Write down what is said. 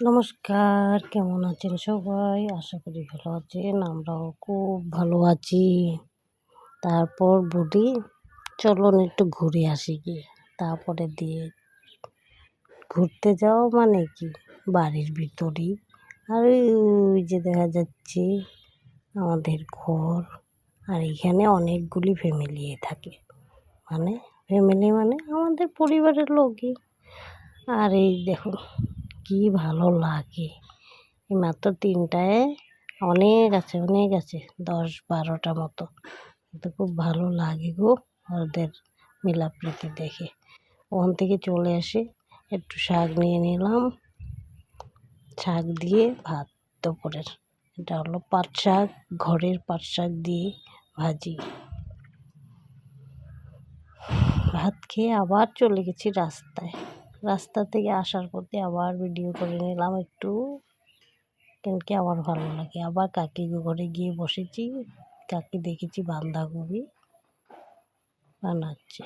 নমস্কার, কেমন আছেন সবাই? আশা করি ভালো আছেন। আমরাও খুব ভালো আছি। তারপর বলি, চলুন একটু ঘুরে আসি গিয়ে। তারপরে দিয়ে ঘুরতে যাওয়া মানে কি, বাড়ির ভিতরেই। আর ওই যে দেখা যাচ্ছে আমাদের ঘর। আর এখানে অনেকগুলি ফ্যামিলি থাকে। ফ্যামিলি মানে আমাদের পরিবারের লোকই। আর এই দেখুন কি ভালো লাগে। এই মাত্র ৩টায় অনেক আছে ১০-১২টা মতো। কিন্তু খুব ভালো লাগে গো ওদের মিলাপ্রীতি দেখে। ওখান থেকে চলে এসে একটু শাক নিয়ে নিলাম, শাক দিয়ে ভাত দুপুরের। এটা হলো পাট শাক, ঘরের পাট শাক দিয়ে ভাজি। ভাত খেয়ে আবার চলে গেছি রাস্তায়। রাস্তা থেকে আসার পথে আবার ভিডিও করে নিলাম একটু, কেনকি আমার ভালো লাগে। আবার কাকি ঘরে গিয়ে বসেছি, কাকি দেখেছি বাঁধাকপি বানাচ্ছে।